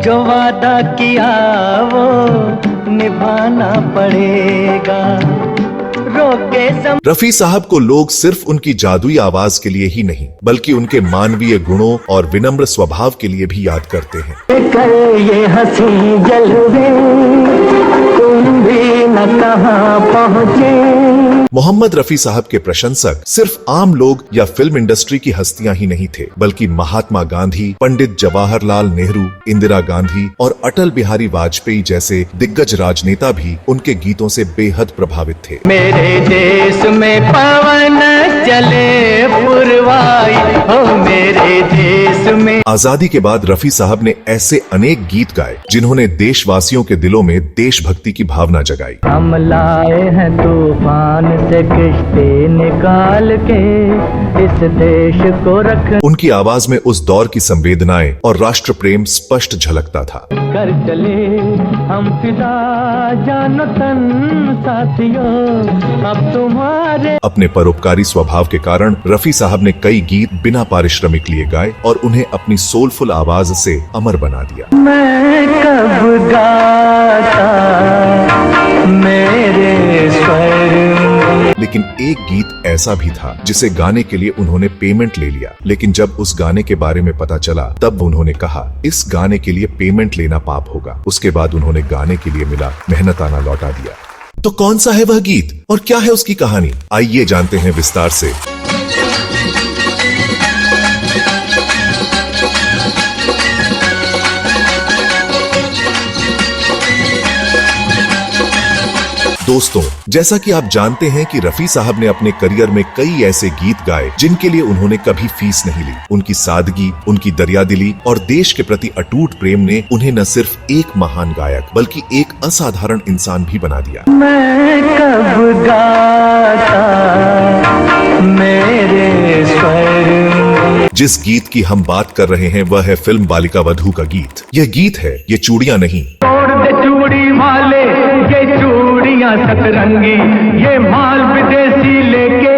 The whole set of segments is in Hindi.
जो वादा किया वो निभाना पड़ेगा। रफी साहब को लोग सिर्फ उनकी जादुई आवाज के लिए ही नहीं बल्कि उनके मानवीय गुणों और विनम्र स्वभाव के लिए भी याद करते हैं। ये हंसी जलवे तुम भी न कहां पहुंचे। मोहम्मद रफी साहब के प्रशंसक सिर्फ आम लोग या फिल्म इंडस्ट्री की हस्तियां ही नहीं थे बल्कि महात्मा गांधी, पंडित जवाहरलाल नेहरू, इंदिरा गांधी और अटल बिहारी वाजपेयी जैसे दिग्गज राजनेता भी उनके गीतों से बेहद प्रभावित थे। मेरे देश में पवन चले पुरवाई, ओ मेरे देश में। आजादी के बाद रफी साहब ने ऐसे अनेक गीत गाए जिन्होंने देशवासियों के दिलों में देशभक्ति की भावना जगाई। हम लाए हैं तूफान से किश्ती निकाल के इस देश को रख। उनकी आवाज में उस दौर की संवेदनाएं और राष्ट्र प्रेम स्पष्ट झलकता था। कर चले हम फिदा जानो तन साथियों अब तुम्हारे। अपने परोपकारी स्वभाव के कारण रफी साहब ने कई गीत बिना पारिश्रमिक लिए गाए और उन्हें अपनी सोलफुल आवाज से अमर बना दिया। मैं कब गाता मेरे स्वर। लेकिन एक गीत ऐसा भी था जिसे गाने के लिए उन्होंने पेमेंट ले लिया, लेकिन जब उस गाने के बारे में पता चला तब उन्होंने कहा इस गाने के लिए पेमेंट लेना पाप होगा। उसके बाद उन्होंने गाने के लिए मिला मेहनताना लौटा दिया। तो कौन सा है वह गीत और क्या है उसकी कहानी, आइए जानते हैं विस्तार से। दोस्तों, जैसा कि आप जानते हैं कि रफी साहब ने अपने करियर में कई ऐसे गीत गाए जिनके लिए उन्होंने कभी फीस नहीं ली। उनकी सादगी, उनकी दरियादिली और देश के प्रति अटूट प्रेम ने उन्हें न सिर्फ एक महान गायक बल्कि एक असाधारण इंसान भी बना दिया। मैं कब गाता मेरे स्वर। जिस गीत की हम बात कर रहे हैं वह है फिल्म बालिका वधू का गीत। यह गीत है ये चूड़ियां नहीं। तोड़ दे चूड़ी वाले ये चूड़ियां सतरंगी, ये माल विदेशी लेके।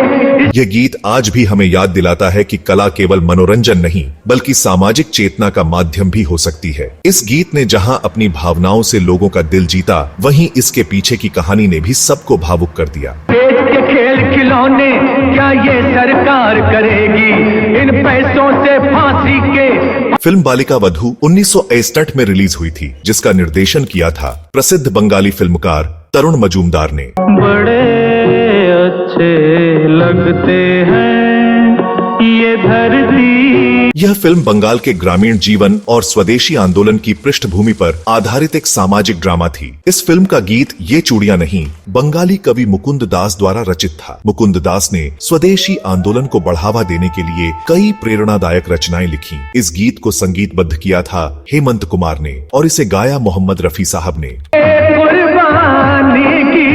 यह गीत आज भी हमें याद दिलाता है कि कला केवल मनोरंजन नहीं बल्कि सामाजिक चेतना का माध्यम भी हो सकती है। इस गीत ने जहां अपनी भावनाओं से लोगों का दिल जीता, वहीं इसके पीछे की कहानी ने भी सबको भावुक कर दिया। देश के खेल खिलौने क्या ये सरकार करेगी, इन पैसों से फांसी के। फिल्म बालिका वधू 1961 में रिलीज हुई थी, जिसका निर्देशन किया था प्रसिद्ध बंगाली फिल्मकार तरुण मजूमदार ने। बड़े अच्छे लगते हैं ये धरती। यह फिल्म बंगाल के ग्रामीण जीवन और स्वदेशी आंदोलन की पृष्ठभूमि पर आधारित एक सामाजिक ड्रामा थी। इस फिल्म का गीत ये चूड़ियां नहीं बंगाली कवि मुकुंद दास द्वारा रचित था। मुकुंद दास ने स्वदेशी आंदोलन को बढ़ावा देने के लिए कई प्रेरणादायक रचनाएं लिखी। इस गीत को संगीतबद्ध किया था हेमंत कुमार ने और इसे गाया मोहम्मद रफी साहब ने। कुर्बानी की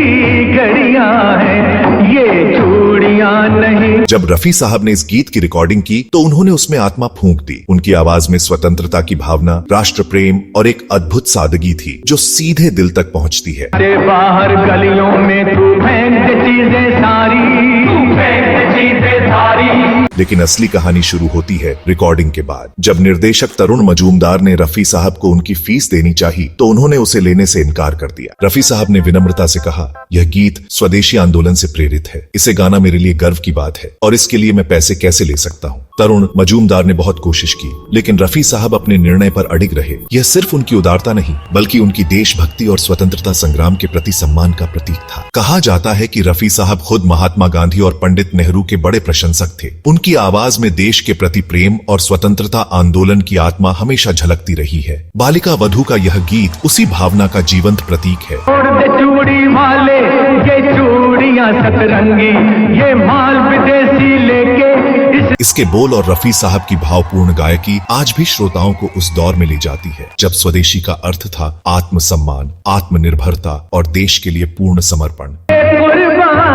घड़ियां हैं ये चूड़ियां नहीं। जब रफी साहब ने इस गीत की रिकॉर्डिंग की तो उन्होंने उसमें आत्मा फूंक दी। उनकी आवाज में स्वतंत्रता की भावना, राष्ट्र प्रेम और एक अद्भुत सादगी थी जो सीधे दिल तक पहुंचती है। बाहर गलियों में तू फेंक दे चीजें सारी, तू फेंक दे चीजें सारी। लेकिन असली कहानी शुरू होती है रिकॉर्डिंग के बाद। जब निर्देशक तरुण मजूमदार ने रफी साहब को उनकी फीस देनी चाहिए तो उन्होंने उसे लेने से इनकार कर दिया। रफी साहब ने विनम्रता से कहा, यह गीत स्वदेशी आंदोलन से प्रेरित है, इसे गाना मेरे लिए गर्व की बात है और इसके लिए मैं पैसे कैसे ले सकता हूँ। तरुण मजूमदार ने बहुत कोशिश की लेकिन रफी साहब अपने निर्णय पर अडिग रहे। यह सिर्फ उनकी उदारता नहीं बल्कि उनकी देशभक्ति और स्वतंत्रता संग्राम के प्रति सम्मान का प्रतीक था। कहा जाता है कि रफी साहब खुद महात्मा गांधी और पंडित नेहरू के बड़े प्रशंसक थे। उनकी आवाज में देश के प्रति प्रेम और स्वतंत्रता आंदोलन की आत्मा हमेशा झलकती रही है। बालिका वधू का यह गीत उसी भावना का जीवंत प्रतीक है। चूड़ी वाले ये चूड़ियां सतरंगी, ये माल विदेशी लेके। इसके बोल और रफी साहब की भावपूर्ण गायकी आज भी श्रोताओं को उस दौर में ले जाती है जब स्वदेशी का अर्थ था आत्मसम्मान, आत्मनिर्भरता और देश के लिए पूर्ण समर्पण।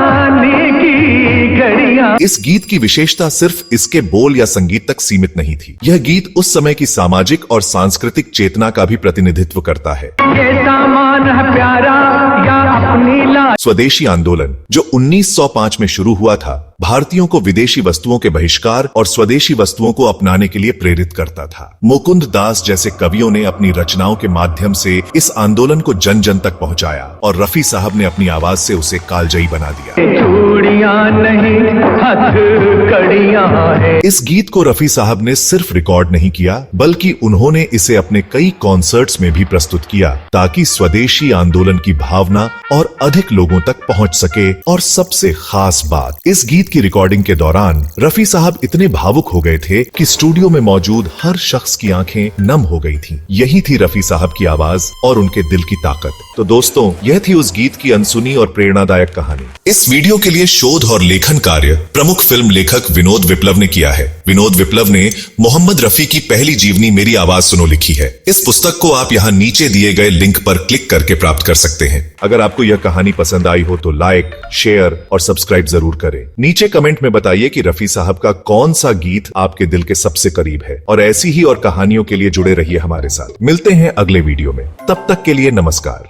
जवानी की घड़ियां। इस गीत की विशेषता सिर्फ इसके बोल या संगीत तक सीमित नहीं थी। यह गीत उस समय की सामाजिक और सांस्कृतिक चेतना का भी प्रतिनिधित्व करता है। ये सामान है प्यारा या अपनी लाज। स्वदेशी आंदोलन जो 1905 में शुरू हुआ था, भारतीयों को विदेशी वस्तुओं के बहिष्कार और स्वदेशी वस्तुओं को अपनाने के लिए प्रेरित करता था। मुकुंद दास जैसे कवियों ने अपनी रचनाओं के माध्यम से इस आंदोलन को जन जन तक पहुंचाया और रफी साहब ने अपनी आवाज से उसे कालजयी बना दिया। चूड़ियां नहीं हथकड़ियां है। इस गीत को रफी साहब ने सिर्फ रिकॉर्ड नहीं किया, बल्कि उन्होंने इसे अपने कई कॉन्सर्ट्स में भी प्रस्तुत किया, ताकि स्वदेशी आंदोलन की भावना और अधिक लोगों तक पहुंच सके। और सबसे खास बात, इस गीत की रिकॉर्डिंग के दौरान रफी साहब इतने भावुक हो गए थे कि स्टूडियो में मौजूद हर शख्स की आंखें नम हो गई थीं। यही थी रफी साहब की आवाज और उनके दिल की ताकत। तो दोस्तों, यह थी उस गीत की अनसुनी और प्रेरणादायक कहानी। इस वीडियो के लिए शोध और लेखन कार्य प्रमुख फिल्म लेखक विनोद विप्लव ने किया है। विनोद विप्लव ने मोहम्मद रफी की पहली जीवनी मेरी आवाज सुनो लिखी है। इस पुस्तक को आप यहाँ नीचे दिए गए लिंक पर क्लिक करके प्राप्त कर सकते हैं। अगर आपको यह कहानी पसंद आई हो तो लाइक, शेयर और सब्सक्राइब जरूर करें। नीचे कमेंट में बताइए कि रफी साहब का कौन सा गीत आपके दिल के सबसे करीब है। और ऐसी ही और कहानियों के लिए जुड़े रहिए हमारे साथ। मिलते हैं अगले वीडियो में, तब तक के लिए नमस्कार।